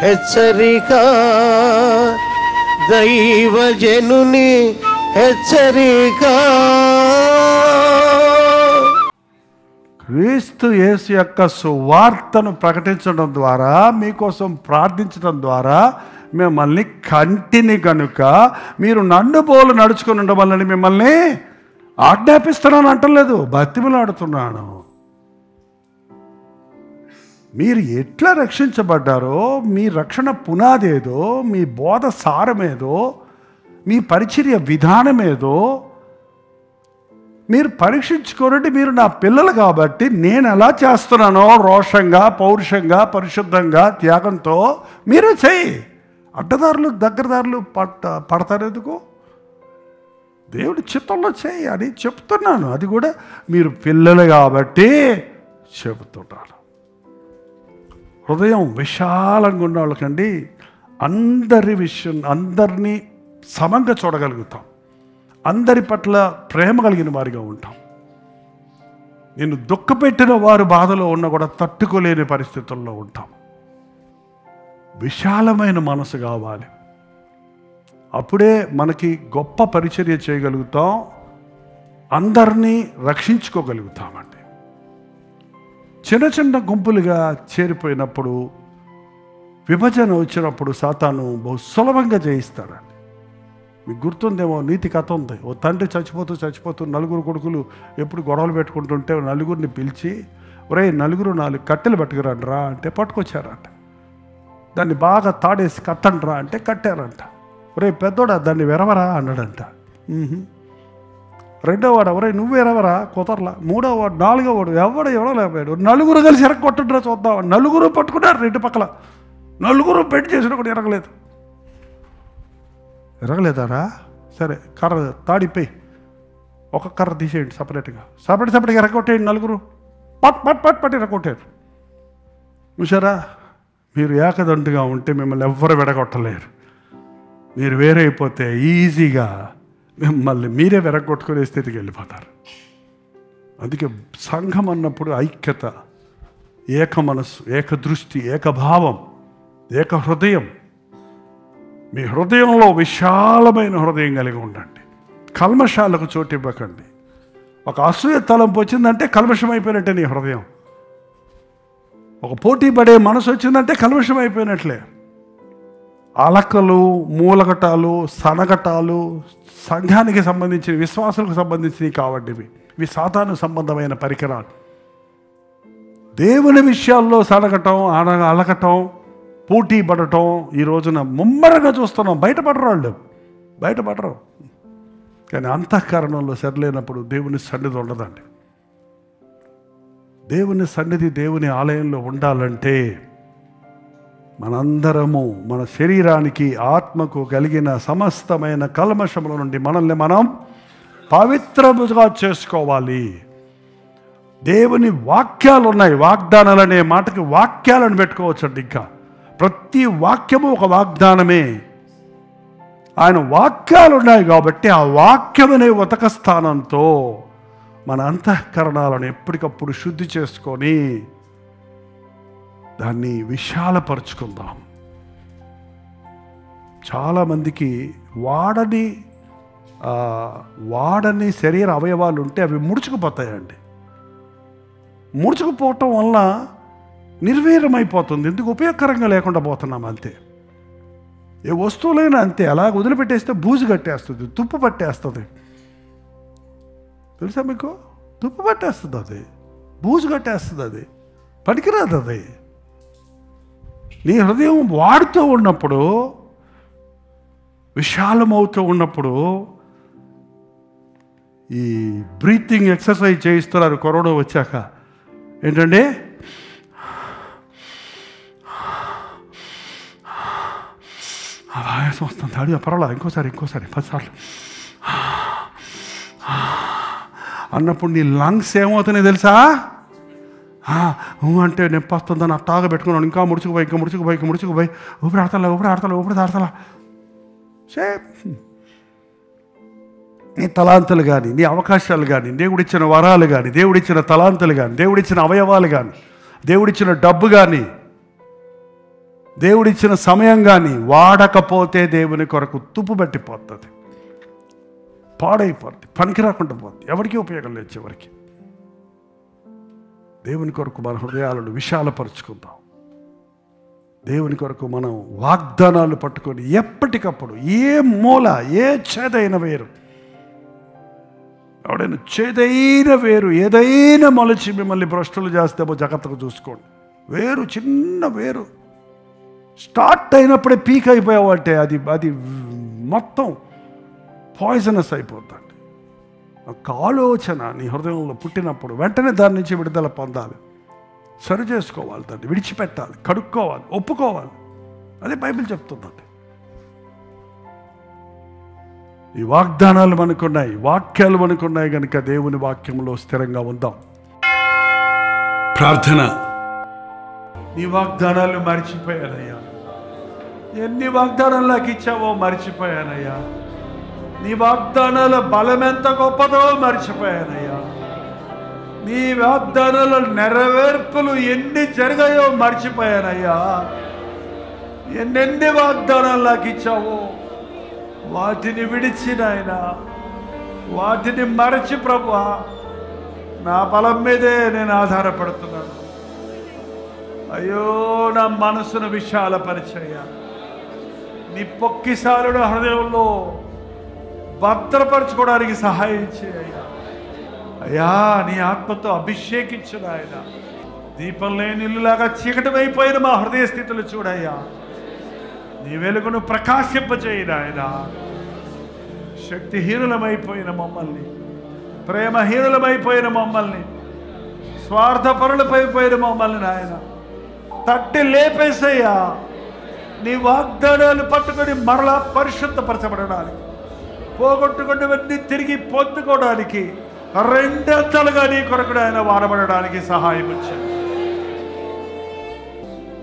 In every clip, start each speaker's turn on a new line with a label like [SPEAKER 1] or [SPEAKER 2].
[SPEAKER 1] హెచ్చరిక, దైవజనుని హెచ్చరిక.
[SPEAKER 2] క్రీస్తు యేసు యొక్క సువార్తను ప్రకటించడం ద్వారా, మీకోసం ప్రార్థించడం ద్వారా మిమ్మల్ని కంటిని కనుక మీరు నన్ను పోలు నడుచుకుని ఉండవల్లని మిమ్మల్ని ఆజ్ఞాపిస్తున్నాను అంటలేదు, బతిమలాడుతున్నాను. మీరు ఎట్లా రక్షించబడ్డారో, మీ రక్షణ పునాది ఏదో, మీ బోధ సారమేదో, మీ పరిచర్య విధానమేదో మీరు పరీక్షించుకోనండి. మీరు నా పిల్లలు కాబట్టి నేను ఎలా చేస్తున్నానో రోషంగా, పౌరుషంగా, పరిశుద్ధంగా, త్యాగంతో మీరు చెయ్యి. అడ్డదారులు దగ్గరదారులు పడతారు ఎందుకు? దేవుడి చిత్తంలో చెయ్యి అని చెప్తున్నాను. అది కూడా మీరు పిల్లలు కాబట్టి చెబుతున్నాను. హృదయం విశాలంగా ఉన్న వాళ్ళకండి అందరినీ సమంగా చూడగలుగుతాం, అందరి పట్ల ప్రేమ కలిగిన వారిగా ఉంటాం. నేను దుఃఖపెట్టిన వారు బాధలో ఉన్నా కూడా తట్టుకోలేని పరిస్థితుల్లో ఉంటాం. విశాలమైన మనసు కావాలి. అప్పుడే మనకి గొప్ప పరిచర్య చేయగలుగుతాం, అందరినీ రక్షించుకోగలుగుతామండి. చిన్న చిన్న గుంపులుగా చేరిపోయినప్పుడు, విభజన వచ్చినప్పుడు సాతాను బహు సులభంగా జయిస్తాడండి. మీకు గుర్తుందేమో, నీతి కథ ఉంది. ఓ తండ్రి చచ్చిపోతూ నలుగురు కొడుకులు ఎప్పుడు గొడవలు పెట్టుకుంటుంటే నలుగురిని పిలిచి, ఒరే నలుగురు 4 కట్టెలు పట్టుకురండి రా అంటే పట్టుకొచ్చారంట. దాన్ని బాగా తాడేసి కత్తండి రా అంటే కట్టారంట. ఒరే పెద్దోడా దాన్ని వెరవరా అన్నాడంట. రెండో వాడు ఒరే నువ్వు ఎరవరా కుదరలా. మూడో వాడు, 4వ వాడు ఎవడలేకపోయాడు. నలుగురు కలిసి ఎరగొట్టండిరా చూద్దాం. నలుగురు పట్టుకున్నారు 2 పక్కల. నలుగురు పెట్టి చేసినా కూడా ఎరగలేదారా? సరే కర్ర తాడిపోయి ఒక కర్ర తీసేయండి, సపరేట్గా ఎరగొట్టేయండి. నలుగురు పట్ ఎరగొట్టారు. చూసారా, మీరు ఏకదంటుగా ఉంటే మిమ్మల్ని ఎవ్వరు విడగొట్టలేరు. మీరు వేరైపోతే ఈజీగా మిమ్మల్ని మీరే విరగొట్టుకునే స్థితికి వెళ్ళిపోతారు. అందుకే సంఘం అన్నప్పుడు ఐక్యత, ఏక మనస్సు, ఏక దృష్టి, ఏకభావం, ఏక హృదయం. మీ హృదయంలో విశాలమైన హృదయం కలిగి ఉండండి. కల్మషాలకు చోటు ఇవ్వకండి. ఒక అసూయ తలంపు వచ్చిందంటే కల్మషం అయిపోయినట్టే నీ హృదయం. ఒక పోటీ పడే మనసు వచ్చిందంటే కల్మషం అయిపోయినట్లే. అలకలు, మూలగటాలు, సనగటాలు సంఘానికి సంబంధించిన, విశ్వాసాలకు సంబంధించినవి కావండి. ఇవి సాతాను సంబంధమైన పరికరాలు. దేవుని విషయాల్లో సనగటం, అలకటం, పోటీ పడటం ఈ రోజున ముమ్మరంగా చూస్తున్నాం. బయటపడరు. కానీ అంతఃకరణంలో సరిలేనప్పుడు దేవుని సన్నిధి ఉండదండి. దేవుని సన్నిధి, దేవుని ఆలయంలో ఉండాలంటే మనందరము మన శరీరానికి, ఆత్మకు కలిగిన సమస్తమైన కల్మషముల నుండి మనల్ని మనం పవిత్రముగా చేసుకోవాలి. దేవుని వాక్యాలు ఉన్నాయి. వాగ్దానాలు అనే మాటకి వాక్యాలను పెట్టుకోవచ్చండి. ఇంకా ప్రతి వాక్యము ఒక వాగ్దానమే. ఆయన వాక్యాలు ఉన్నాయి కాబట్టి ఆ వాక్యమనే ఉతక స్థానంతో మన అంతఃకరణాలను ఎప్పటికప్పుడు శుద్ధి చేసుకొని దాన్ని విశాలపరుచుకుందాం. చాలామందికి వాడని శరీర అవయవాలు ఉంటే అవి ముడుచుకుపోతాయండి. ముడుచుకుపోవటం వల్ల నిర్వీర్యమైపోతుంది. ఎందుకు? ఉపయోగకరంగా లేకుండా పోతున్నాం అంతే. ఏ వస్తువులైనా అంతే. అలా వదిలిపెట్టేస్తే బూజు కట్టేస్తుంది, తుప్పు పట్టేస్తుంది. తెలుసా మీకు? తుప్పు పట్టేస్తుంది, అది బూజు కట్టేస్తుంది, అది పనికిరాదు. అది నీ హృదయం వాడుతూ ఉన్నప్పుడు, విశాలమవుతూ ఉన్నప్పుడు, ఈ బ్రీతింగ్ ఎక్సర్సైజ్ చేయిస్తున్నారు కరోనా వచ్చాక. ఏంటంటే ఆయాసం వస్తుంది, అడిగా పర్వాలేదు, ఇంకోసారి 10 సార్లు అన్నప్పుడు నీ లంగ్స్ ఏమవుతున్నాయి తెలుసా? అంటే నొప్పి వస్తుందని అట్టాగా పెట్టుకున్నాను. ఇంకా ముడుచుకుపోయి ఊపిరి ఆడతలా. నీ తలాంతులు కానీ, నీ అవకాశాలు కానీ, దేవుడిచ్చిన వరాలు కానీ, దేవుడిచ్చిన తలాంతులు కానీ, దేవుడిచ్చిన అవయవాలు కానీ, దేవుడిచ్చిన డబ్బు కానీ దేవుడిచ్చిన సమయం కానీ వాడకపోతే దేవుని కొరకు తుప్పు పట్టిపోతుంది, పాడైపోద్ది, పనికి రాకుండా పోద్ది, ఎవరికి ఉపయోగం లేదు చివరికి. దేవుని కొరకు మన హృదయాలను విశాలపరుచుకుందాం. దేవుని కొరకు మనం వాగ్దానాలు పట్టుకొని ఎప్పటికప్పుడు ఏ మూల ఏ చేదైన వేరు, ఎవడైనా చేదైన వేరు ఏదైనా మొలచి మిమ్మల్ని భ్రష్టులు చేస్తేమో జాగ్రత్తగా చూసుకోండి. వేరు చిన్న వేరు స్టార్ట్ అయినప్పుడే పీక్ అయిపోయావు అంటే అది మొత్తం పాయిజనస్ అయిపోతుంది. ఒక ఆలోచన నీ హృదయంలో పుట్టినప్పుడు వెంటనే దాని నుంచి విడుదల పొందాలి, సరి చేసుకోవాలి, దాన్ని విడిచిపెట్టాలి, కడుక్కోవాలి, ఒప్పుకోవాలి. అదే బైబిల్ చెప్తుందండి. ఈ వాగ్దానాలు మనకున్నాయి, వాక్యాలు మనకున్నాయి కనుక దేవుని వాక్యంలో స్థిరంగా ఉందాం. ప్రార్థన. నీ వాగ్దానాలు మర్చిపోయానయ్యా, ఎన్ని వాగ్దానాలు నాకు ఇచ్చావో మర్చిపోయానయ్యా, నీ వాగ్దానాల బలం ఎంత గొప్పదో మర్చిపోయానయ్యా, నీ వాగ్దానాల నెరవేర్పులు ఎన్ని జరిగాయో మర్చిపోయానయ్యా. ఎన్నెన్ని వాగ్దానాలు నాకు ఇచ్చావో వాటిని విడిచిన ఆయన, వాటిని మరచి ప్రభువా నా బలం మీదే నేను ఆధారపడుతున్నాను. అయ్యో నా మనసును విశాలపరిచయ్యా, నీ పొక్కిసాలుడు హృదయంలో భద్రపరచుకోవడానికి సహాయం చేయ్యా. అయ్యా నీ ఆత్మతో అభిషేకించిన ఆయన, దీపం లేని ఇల్లులాగా చీకటమైపోయిన మా హృదయ స్థితులు చూడయ్యా, నీ వెలుగును ప్రకాశింపచేయను ఆయన. శక్తిహీనులమైపోయిన మమ్మల్ని, ప్రేమహీనులమైపోయిన మమ్మల్ని, స్వార్థపరులపైపోయిన మమ్మల్ని నాయన తట్టి లేపేసయ్యా. నీ వాగ్దానాలు పట్టుకొని మరలా పరిశుద్ధపరచబడడానికి, పోగొట్టుకున్నవన్నీ తిరిగి పొందుకోవడానికి, రెండంతలుగా నీ కొరకు ఆయన వాడబడడానికి సహాయం వచ్చాడు.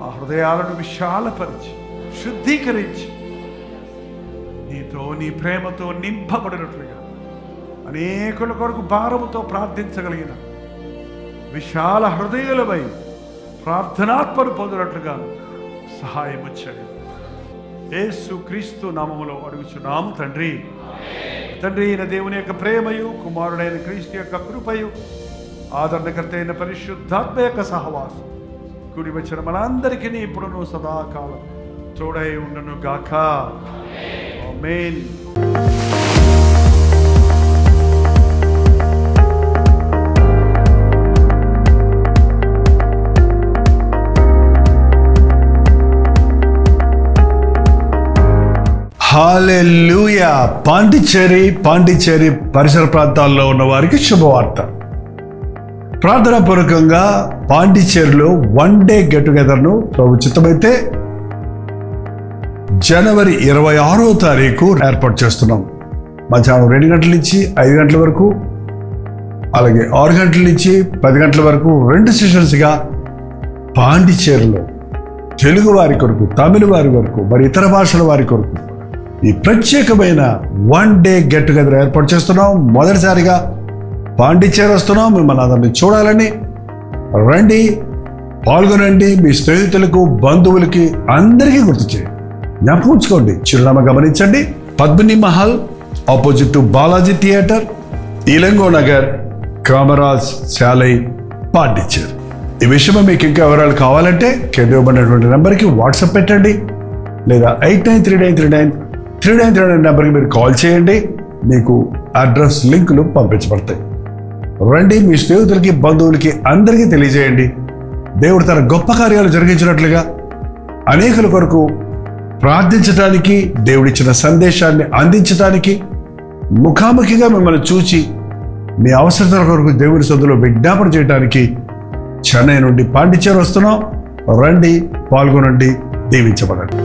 [SPEAKER 2] ఆ హృదయాలను విశాలపరిచి శుద్ధీకరించి నీతో నీ ప్రేమతో నింపబడినట్లుగా అనేకుల కొరకు భారముతో ప్రార్థించగలిగిన విశాల హృదయాలపై ప్రార్థనాత్మను పొందినట్లుగా సహాయం వచ్చాడు. యేసు క్రీస్తు నామములో అడుగుచున్నాము తండ్రి. తండ్రి అయిన దేవుని యొక్క ప్రేమయు, కుమారుడైన క్రీస్తు యొక్క కృపయు, ఆదరణకర్త అయిన పరిశుద్ధాత్మ యొక్క సహవాసం కూడి వచ్చిన మనందరికీ ఇప్పుడును సదాకాలం తోడై ఉండును గాక. ఆమేన్. హల్లెలూయా. పాండిచ్చేరి పరిసర ప్రాంతాల్లో ఉన్న వారికి శుభవార్త. ప్రార్థనాపూర్వకంగా పాండిచ్చేరిలో 1 డే గెట్ టుగెదర్ను ప్రభుత్వమైతే జనవరి 26వ తారీఖు ఏర్పాటు చేస్తున్నాం. మధ్యాహ్నం 2 గంటల నుంచి 5 గంటల వరకు, అలాగే 6 గంటల నుంచి 10 గంటల వరకు 2 సెషన్స్గా పాండిచ్చేరిలో తెలుగు వారి కొరకు, తమిళ వారి కొరకు, మరి ఇతర భాషల వారి కొరకు ఈ ప్రత్యేకమైన 1 డే గెట్ టుగెదర్ ఏర్పాటు చేస్తున్నాం. మొదటిసారిగా పాండిచ్చేరి వస్తున్నాం. మిమ్మల్ని అందరినీ చూడాలని రండి, పాల్గొనండి. మీ స్నేహితులకు, బంధువులకి అందరికీ గుర్తు చేయండి. జ్ఞాపకం ఉంచుకోండి. చిరునామా గమనించండి. Padmini Mahal opposite to Balaji theatre, Ilango Nagar, Kamaraj Salai, Pondicherry. ఈ విషయమై మీకు ఇంకా వివరాలు కావాలంటే కింద ఇవ్వబడినటువంటి నెంబర్కి వాట్సాప్ పెట్టండి, లేదా 8939393939 నెంబర్కి మీరు కాల్ చేయండి. మీకు అడ్రస్ లింకులు పంపించబడతాయి. రండి, మీ స్నేహితులకి, బంధువులకి అందరికీ తెలియజేయండి. దేవుడు తన గొప్ప కార్యాలు జరిగించినట్లుగా అనేకుల కొరకు ప్రార్థించడానికి, దేవుడిచ్చిన సందేశాన్ని అందించడానికి, ముఖాముఖిగా మిమ్మల్ని చూచి మీ అవసరతల కొరకు దేవుని సొంతలో విజ్ఞాపన చేయడానికి చెన్నై నుండి పాండిచ్చేరి వస్తున్నాం. రండి, పాల్గొనండి, దీవించబడండి.